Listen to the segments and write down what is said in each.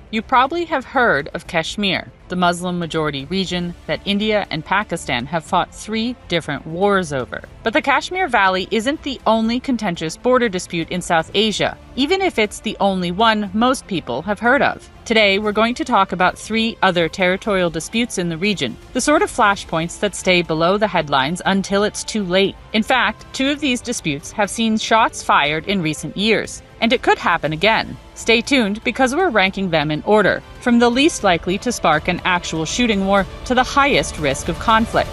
You probably have heard of Kashmir, the Muslim-majority region that India and Pakistan have fought 3 different wars over. But the Kashmir Valley isn't the only contentious border dispute in South Asia, even if it's the only one most people have heard of. Today, we're going to talk about 3 other territorial disputes in the region, the sort of flashpoints that stay below the headlines until it's too late. In fact, 2 of these disputes have seen shots fired in recent years, and it could happen again. Stay tuned because we're ranking them in order, from the least likely to spark an actual shooting war to the highest risk of conflict.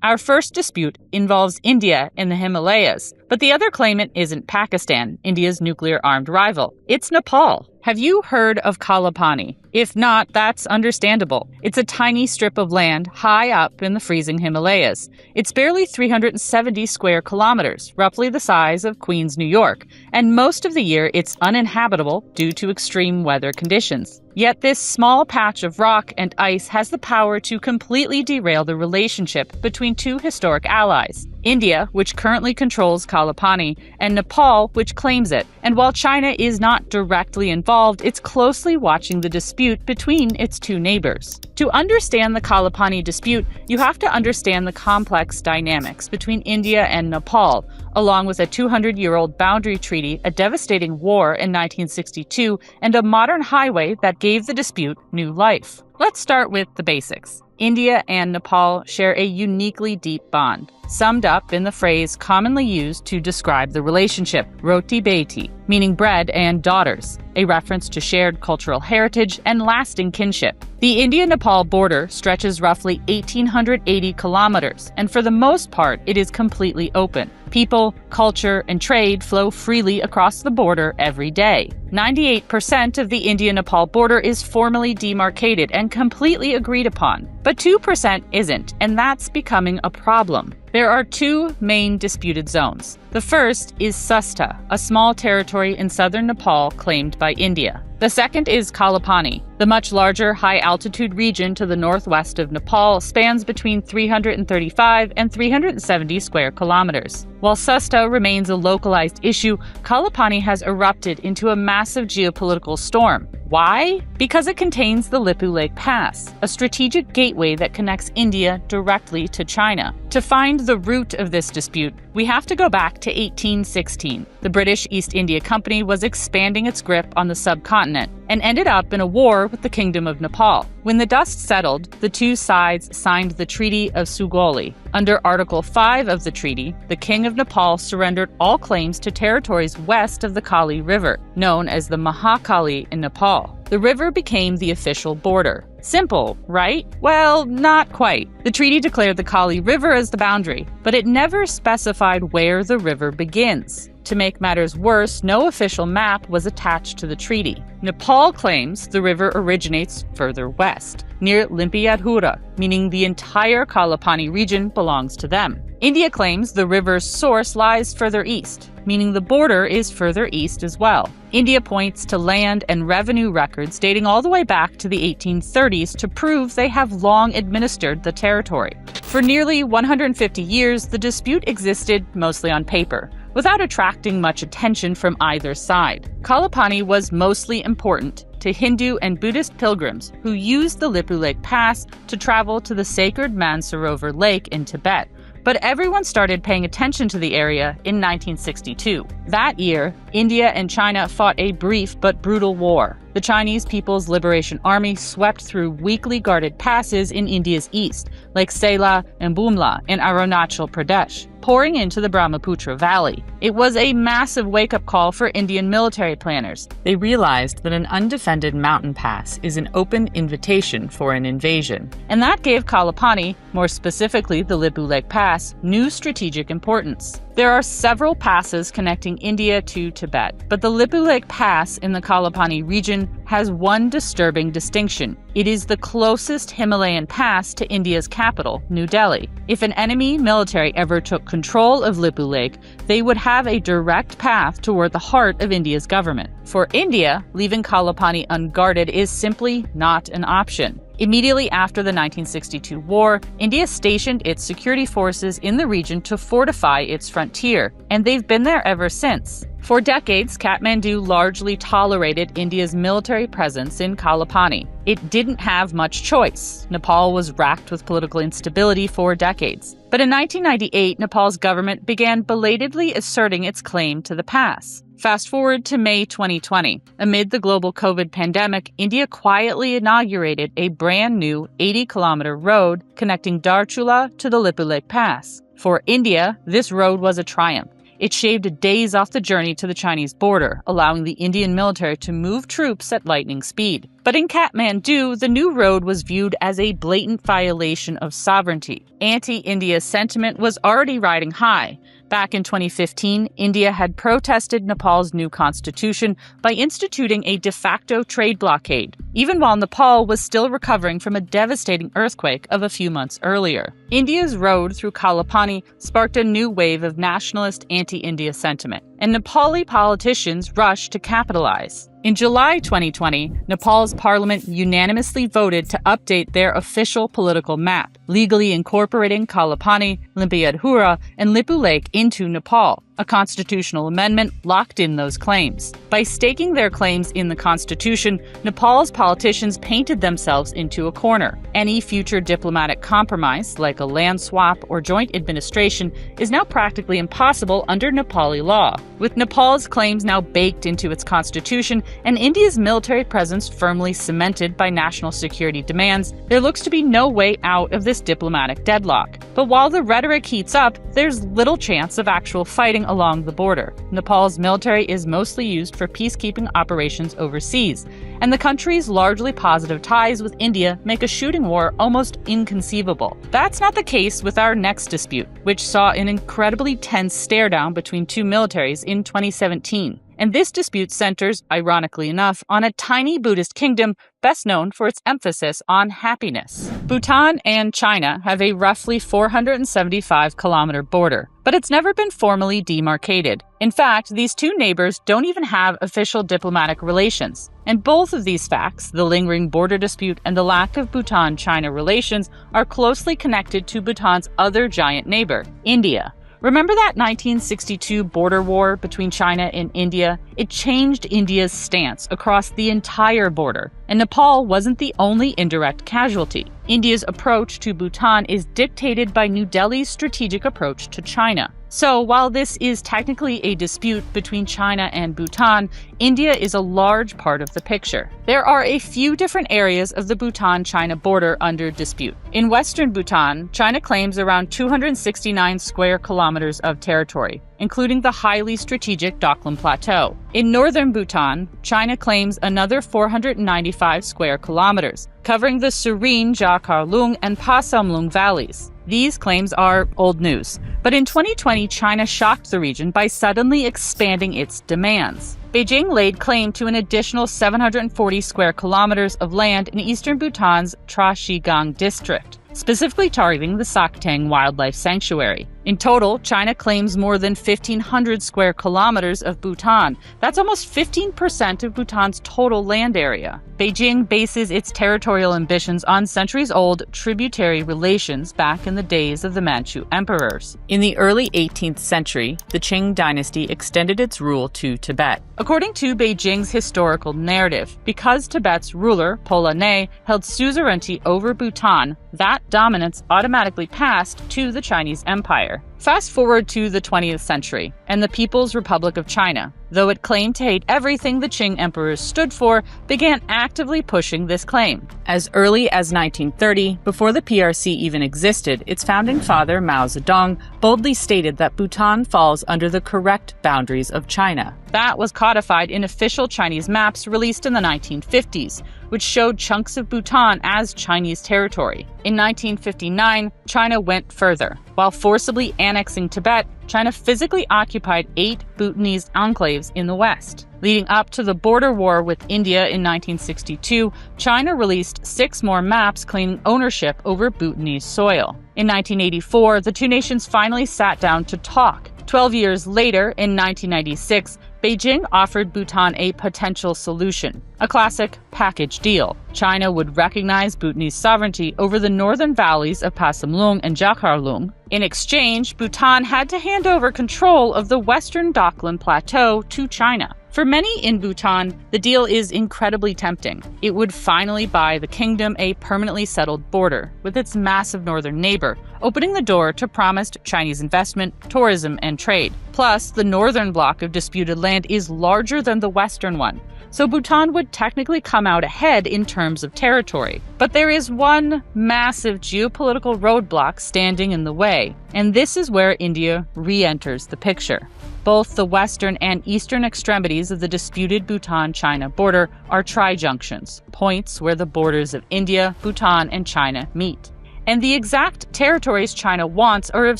Our first dispute involves India in the Himalayas, but the other claimant isn't Pakistan, India's nuclear-armed rival. It's Nepal. Have you heard of Kalapani? If not, that's understandable. It's a tiny strip of land high up in the freezing Himalayas. It's barely 370 square kilometers, roughly the size of Queens, New York, and most of the year it's uninhabitable due to extreme weather conditions. Yet this small patch of rock and ice has the power to completely derail the relationship between 2 historic allies. India, which currently controls Kalapani, and Nepal, which claims it. And while China is not directly involved, it's closely watching the dispute between its 2 neighbors. To understand the Kalapani dispute, you have to understand the complex dynamics between India and Nepal, along with a 200-year-old boundary treaty, a devastating war in 1962, and a modern highway that gave the dispute new life. Let's start with the basics. India and Nepal share a uniquely deep bond, summed up in the phrase commonly used to describe the relationship, roti beti, meaning bread and daughters, a reference to shared cultural heritage and lasting kinship. The India-Nepal border stretches roughly 1,880 kilometers, and for the most part, it is completely open. People, culture, and trade flow freely across the border every day. 98% of the India-Nepal border is formally demarcated and completely agreed upon, but 2% isn't, and that's becoming a problem. There are 2 main disputed zones. The first is Sudha, a small territory in southern Nepal claimed by India. The second is Kalapani. The much larger high-altitude region to the northwest of Nepal spans between 335 and 370 square kilometers. While Sudha remains a localized issue, Kalapani has erupted into a massive geopolitical storm. Why? Because it contains the Lippu Lake Pass, a strategic gateway that connects India directly to China. To find the root of this dispute, we have to go back to 1816. The British East India Company was expanding its grip on the subcontinent and ended up in a war with the Kingdom of Nepal. When the dust settled, the 2 sides signed the Treaty of Sugauli. Under Article 5 of the treaty, the King of Nepal surrendered all claims to territories west of the Kali River, known as the Mahakali in Nepal. The river became the official border. Simple, right? Well, not quite. The treaty declared the Kali River as the boundary, but it never specified where the river begins. To make matters worse, no official map was attached to the treaty. Nepal claims the river originates further west, near Limpiyadhura, meaning the entire Kalapani region belongs to them. India claims the river's source lies further east, meaning the border is further east as well. India points to land and revenue records dating all the way back to the 1830s to prove they have long administered the territory. For nearly 150 years, the dispute existed mostly on paper, without attracting much attention from either side. Kalapani was mostly important to Hindu and Buddhist pilgrims who used the Lippu Lake Pass to travel to the sacred Mansarovar Lake in Tibet. But everyone started paying attention to the area in 1962. That year, India and China fought a brief but brutal war. The Chinese People's Liberation Army swept through weakly guarded passes in India's east, like Sela and Bumla in Arunachal Pradesh, pouring into the Brahmaputra Valley. It was a massive wake-up call for Indian military planners. They realized that an undefended mountain pass is an open invitation for an invasion. And that gave Kalapani, more specifically the Lippu Lake Pass, new strategic importance. There are several passes connecting India to Tibet, but the Lippu Lake Pass in the Kalapani region has one disturbing distinction. It is the closest Himalayan pass to India's capital, New Delhi. If an enemy military ever took control of Lippu Lake, they would have a direct path toward the heart of India's government. For India, leaving Kalapani unguarded is simply not an option. Immediately after the 1962 war, India stationed its security forces in the region to fortify its frontier, and they've been there ever since. For decades, Kathmandu largely tolerated India's military presence in Kalapani. It didn't have much choice. Nepal was racked with political instability for decades. But in 1998, Nepal's government began belatedly asserting its claim to the pass. Fast forward to May 2020. Amid the global COVID pandemic, India quietly inaugurated a brand new 80-kilometer road connecting Darchula to the Lipulekh Pass. For India, this road was a triumph. It shaved days off the journey to the Chinese border, allowing the Indian military to move troops at lightning speed. But in Kathmandu, the new road was viewed as a blatant violation of sovereignty. Anti-India sentiment was already riding high. Back in 2015, India had protested Nepal's new constitution by instituting a de facto trade blockade, even while Nepal was still recovering from a devastating earthquake of a few months earlier. India's road through Kalapani sparked a new wave of nationalist anti-India sentiment, and Nepali politicians rushed to capitalize. In July 2020, Nepal's parliament unanimously voted to update their official political map, legally incorporating Kalapani, Limpiyadhura, and Lipulekh into Nepal. A constitutional amendment locked in those claims. By staking their claims in the constitution, Nepal's politicians painted themselves into a corner. Any future diplomatic compromise, like a land swap or joint administration, is now practically impossible under Nepali law. With Nepal's claims now baked into its constitution and India's military presence firmly cemented by national security demands, there looks to be no way out of this diplomatic deadlock. But while the rhetoric heats up, there's little chance of actual fighting along the border. Nepal's military is mostly used for peacekeeping operations overseas, and the country's largely positive ties with India make a shooting war almost inconceivable. That's not the case with our next dispute, which saw an incredibly tense stare-down between two militaries in 2017. And this dispute centers, ironically enough, on a tiny Buddhist kingdom best known for its emphasis on happiness. Bhutan and China have a roughly 475-kilometer border, but it's never been formally demarcated. In fact, these two neighbors don't even have official diplomatic relations. And both of these facts, the lingering border dispute and the lack of Bhutan-China relations, are closely connected to Bhutan's other giant neighbor, India. Remember that 1962 border war between China and India? It changed India's stance across the entire border, and Nepal wasn't the only indirect casualty. India's approach to Bhutan is dictated by New Delhi's strategic approach to China. So, while this is technically a dispute between China and Bhutan, India is a large part of the picture. There are a few different areas of the Bhutan-China border under dispute. In western Bhutan, China claims around 269 square kilometers of territory, including the highly strategic Doklam Plateau. In northern Bhutan, China claims another 495 square kilometers, covering the serene Jakarlung and Pasamlung valleys. These claims are old news, but in 2020, China shocked the region by suddenly expanding its demands. Beijing laid claim to an additional 740 square kilometers of land in eastern Bhutan's Trashigang district, specifically targeting the Sakteng Wildlife Sanctuary. In total, China claims more than 1,500 square kilometers of Bhutan. That's almost 15% of Bhutan's total land area. Beijing bases its territorial ambitions on centuries-old tributary relations back in the days of the Manchu emperors. In the early 18th century, the Qing dynasty extended its rule to Tibet. According to Beijing's historical narrative, because Tibet's ruler, Pola Ne, held suzerainty over Bhutan, that dominance automatically passed to the Chinese Empire. Fast forward to the 20th century, and the People's Republic of China, though it claimed to hate everything the Qing emperors stood for, began actively pushing this claim. As early as 1930, before the PRC even existed, its founding father, Mao Zedong, boldly stated that Bhutan falls under the correct boundaries of China. That was codified in official Chinese maps released in the 1950s, which showed chunks of Bhutan as Chinese territory. In 1959, China went further. While forcibly annexing Tibet, China physically occupied 8 Bhutanese enclaves in the west. Leading up to the border war with India in 1962, China released 6 more maps claiming ownership over Bhutanese soil. In 1984, the two nations finally sat down to talk. 12 years later, in 1996, Beijing offered Bhutan a potential solution, a classic package deal. China would recognize Bhutanese sovereignty over the northern valleys of Pasamlung and Jakharlung. In exchange, Bhutan had to hand over control of the western Doklam Plateau to China. For many in Bhutan, the deal is incredibly tempting. It would finally buy the kingdom a permanently settled border with its massive northern neighbor, opening the door to promised Chinese investment, tourism, and trade. Plus, the northern block of disputed land is larger than the western one, so Bhutan would technically come out ahead in terms of territory. But there is one massive geopolitical roadblock standing in the way, and this is where India re-enters the picture. Both the western and eastern extremities of the disputed Bhutan-China border are trijunctions, points where the borders of India, Bhutan, and China meet. And the exact territories China wants are of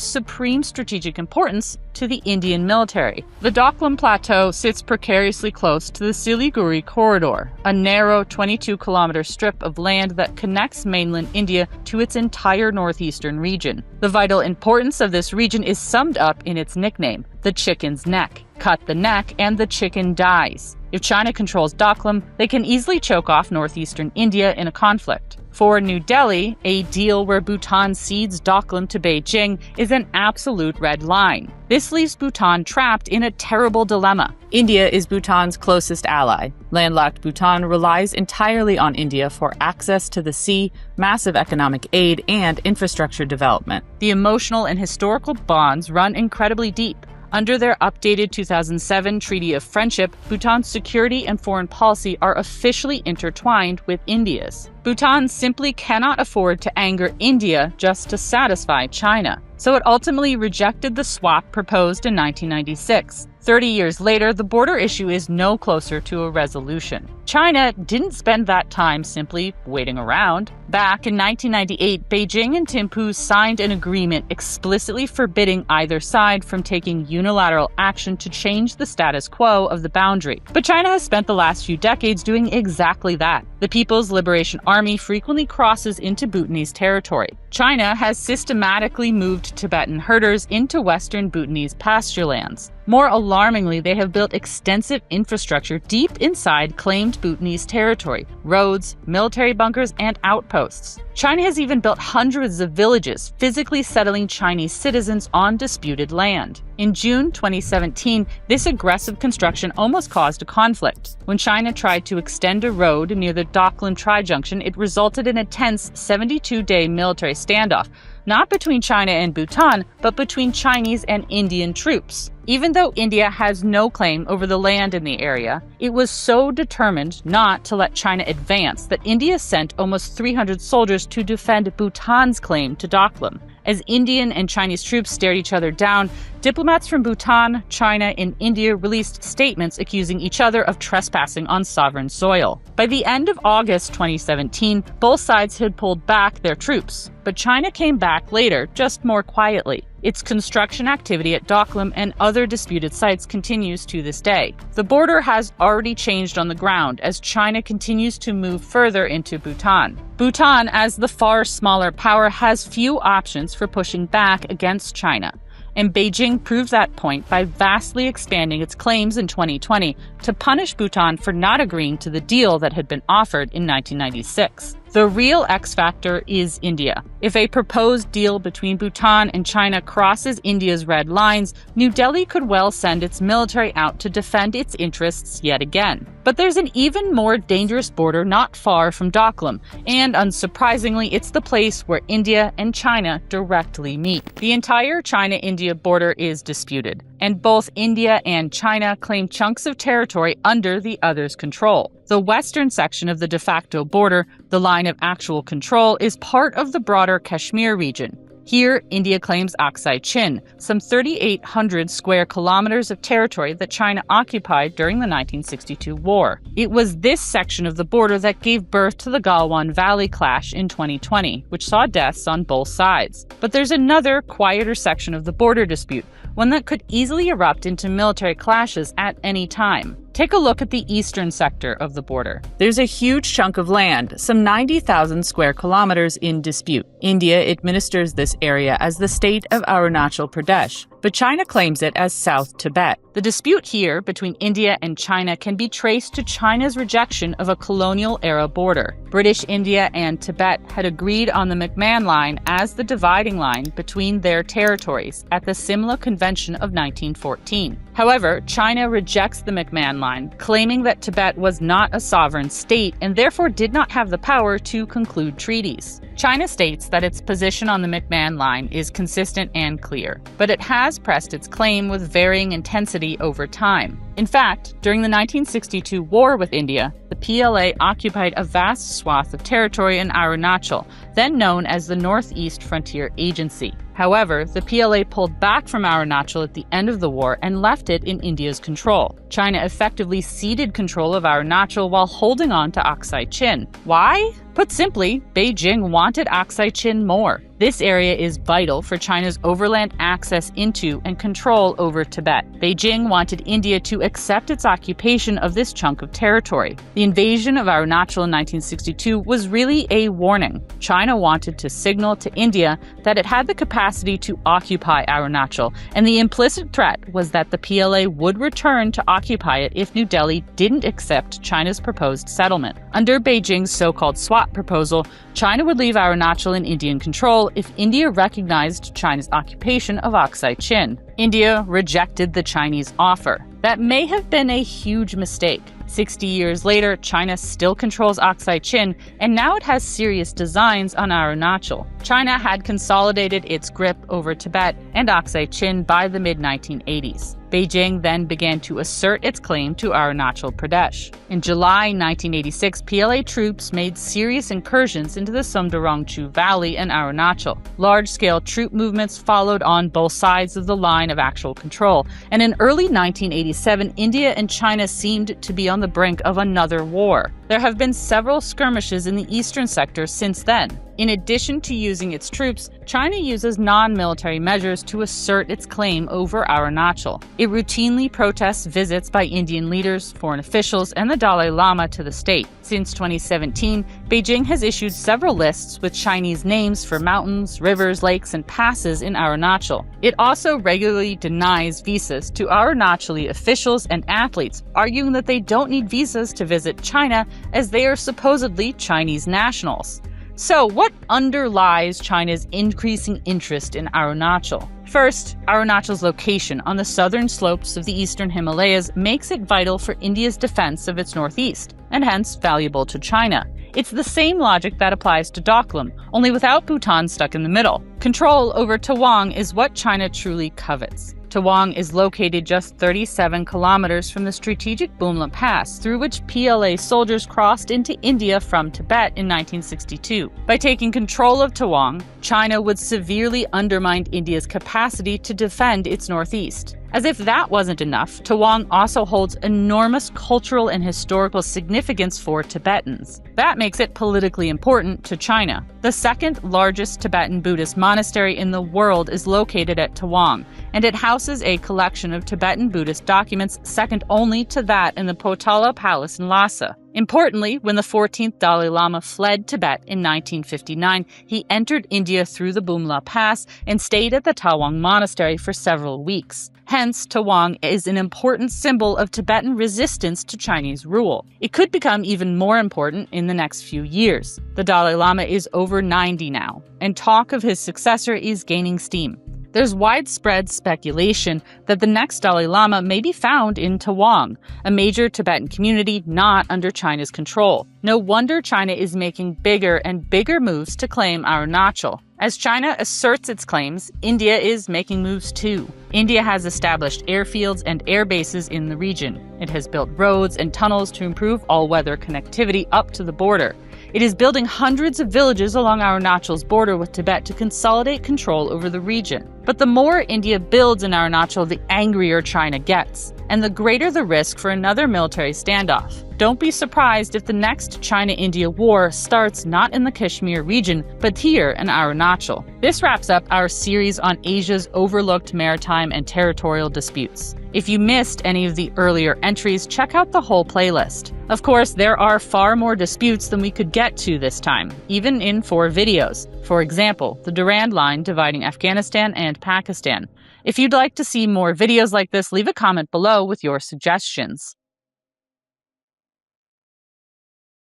supreme strategic importance to the Indian military. The Doklam Plateau sits precariously close to the Siliguri Corridor, a narrow 22-kilometer strip of land that connects mainland India to its entire northeastern region. The vital importance of this region is summed up in its nickname, the chicken's neck. Cut the neck and the chicken dies. If China controls Doklam, they can easily choke off northeastern India in a conflict. For New Delhi, a deal where Bhutan cedes Doklam to Beijing is an absolute red line. This leaves Bhutan trapped in a terrible dilemma. India is Bhutan's closest ally. Landlocked Bhutan relies entirely on India for access to the sea, massive economic aid, and infrastructure development. The emotional and historical bonds run incredibly deep. Under their updated 2007 Treaty of Friendship, Bhutan's security and foreign policy are officially intertwined with India's. Bhutan simply cannot afford to anger India just to satisfy China, so it ultimately rejected the swap proposed in 1996. 30 years later, the border issue is no closer to a resolution. China didn't spend that time simply waiting around. Back in 1998, Beijing and Thimphu signed an agreement explicitly forbidding either side from taking unilateral action to change the status quo of the boundary. But China has spent the last few decades doing exactly that. The People's Liberation Army frequently crosses into Bhutanese territory. China has systematically moved Tibetan herders into western Bhutanese pasture lands. More alarmingly, they have built extensive infrastructure deep inside claimed Bhutanese territory, roads, military bunkers, and outposts. China has even built hundreds of villages, physically settling Chinese citizens on disputed land. In June 2017, this aggressive construction almost caused a conflict. When China tried to extend a road near the Doklam Tri-Junction, it resulted in a tense 72-day military standoff, not between China and Bhutan, but between Chinese and Indian troops. Even though India has no claim over the land in the area, it was so determined not to let China advance that India sent almost 300 soldiers to defend Bhutan's claim to Doklam. As Indian and Chinese troops stared each other down, diplomats from Bhutan, China, and India released statements accusing each other of trespassing on sovereign soil. By the end of August 2017, both sides had pulled back their troops, but China came back later, just more quietly. Its construction activity at Doklam and other disputed sites continues to this day. The border has already changed on the ground as China continues to move further into Bhutan. Bhutan, as the far smaller power, has few options for pushing back against China. And Beijing proved that point by vastly expanding its claims in 2020 to punish Bhutan for not agreeing to the deal that had been offered in 1996. The real X factor is India. If a proposed deal between Bhutan and China crosses India's red lines, New Delhi could well send its military out to defend its interests yet again. But there's an even more dangerous border not far from Doklam, and unsurprisingly, it's the place where India and China directly meet. The entire China-India border is disputed, and both India and China claim chunks of territory under the other's control. The western section of the de facto border, the line of actual control, is part of the broader Kashmir region. Here, India claims Aksai Chin, some 3,800 square kilometers of territory that China occupied during the 1962 war. It was this section of the border that gave birth to the Galwan Valley clash in 2020, which saw deaths on both sides. But there's another, quieter section of the border dispute, one that could easily erupt into military clashes at any time. Take a look at the eastern sector of the border. There's a huge chunk of land, some 90,000 square kilometers, in dispute. India administers this area as the state of Arunachal Pradesh, but China claims it as South Tibet. The dispute here between India and China can be traced to China's rejection of a colonial-era border. British India and Tibet had agreed on the McMahon Line as the dividing line between their territories at the Simla Convention of 1914. However, China rejects the McMahon Line, claiming that Tibet was not a sovereign state and therefore did not have the power to conclude treaties. China states that its position on the McMahon Line is consistent and clear, but it has pressed its claim with varying intensity over time. In fact, during the 1962 war with India, the PLA occupied a vast swath of territory in Arunachal, then known as the Northeast Frontier Agency. However, the PLA pulled back from Arunachal at the end of the war and left it in India's control. China effectively ceded control of Arunachal while holding on to Aksai Chin. Why? Put simply, Beijing wanted Aksai Chin more. This area is vital for China's overland access into and control over Tibet. Beijing wanted India to accept its occupation of this chunk of territory. The invasion of Arunachal in 1962 was really a warning. China wanted to signal to India that it had the capacity to occupy Arunachal, and the implicit threat was that the PLA would return to occupy it if New Delhi didn't accept China's proposed settlement. Under Beijing's so-called swap proposal, China would leave Arunachal in Indian control if India recognized China's occupation of Aksai Chin. India rejected the Chinese offer. That may have been a huge mistake. 60 years later, China still controls Aksai Chin, and now it has serious designs on Arunachal. China had consolidated its grip over Tibet and Aksai Chin by the mid-1980s. Beijing then began to assert its claim to Arunachal Pradesh. In July 1986, PLA troops made serious incursions into the Sumdorongchu Valley and Arunachal. Large-scale troop movements followed on both sides of the line of actual control, and in early 1987, India and China seemed to be on the brink of another war. There have been several skirmishes in the eastern sector since then. In addition to using its troops, China uses non-military measures to assert its claim over Arunachal. It routinely protests visits by Indian leaders, foreign officials, and the Dalai Lama to the state. Since 2017, Beijing has issued several lists with Chinese names for mountains, rivers, lakes, and passes in Arunachal. It also regularly denies visas to Arunachali officials and athletes, arguing that they don't need visas to visit China as they are supposedly Chinese nationals. So, what underlies China's increasing interest in Arunachal? First, Arunachal's location on the southern slopes of the eastern Himalayas makes it vital for India's defense of its northeast, and hence valuable to China. It's the same logic that applies to Doklam, only without Bhutan stuck in the middle. Control over Tawang is what China truly covets. Tawang is located just 37 kilometers from the strategic Bumla Pass, through which PLA soldiers crossed into India from Tibet in 1962. By taking control of Tawang, China would severely undermine India's capacity to defend its northeast. As if that wasn't enough, Tawang also holds enormous cultural and historical significance for Tibetans. That makes it politically important to China. The second largest Tibetan Buddhist monastery in the world is located at Tawang, and it houses a collection of Tibetan Buddhist documents second only to that in the Potala Palace in Lhasa. Importantly, when the 14th Dalai Lama fled Tibet in 1959, he entered India through the Bumla Pass and stayed at the Tawang Monastery for several weeks. Hence, Tawang is an important symbol of Tibetan resistance to Chinese rule. It could become even more important in the next few years. The Dalai Lama is over 90 now, and talk of his successor is gaining steam. There's widespread speculation that the next Dalai Lama may be found in Tawang, a major Tibetan community not under China's control. No wonder China is making bigger and bigger moves to claim Arunachal. As China asserts its claims, India is making moves too. India has established airfields and air bases in the region. It has built roads and tunnels to improve all-weather connectivity up to the border. It is building hundreds of villages along Arunachal's border with Tibet to consolidate control over the region. But the more India builds in Arunachal, the angrier China gets, and the greater the risk for another military standoff. Don't be surprised if the next China-India war starts not in the Kashmir region, but here in Arunachal. This wraps up our series on Asia's overlooked maritime and territorial disputes. If you missed any of the earlier entries, check out the whole playlist. Of course, there are far more disputes than we could get to this time, even in 4 videos. For example, the Durand Line dividing Afghanistan and Pakistan. If you'd like to see more videos like this, leave a comment below with your suggestions.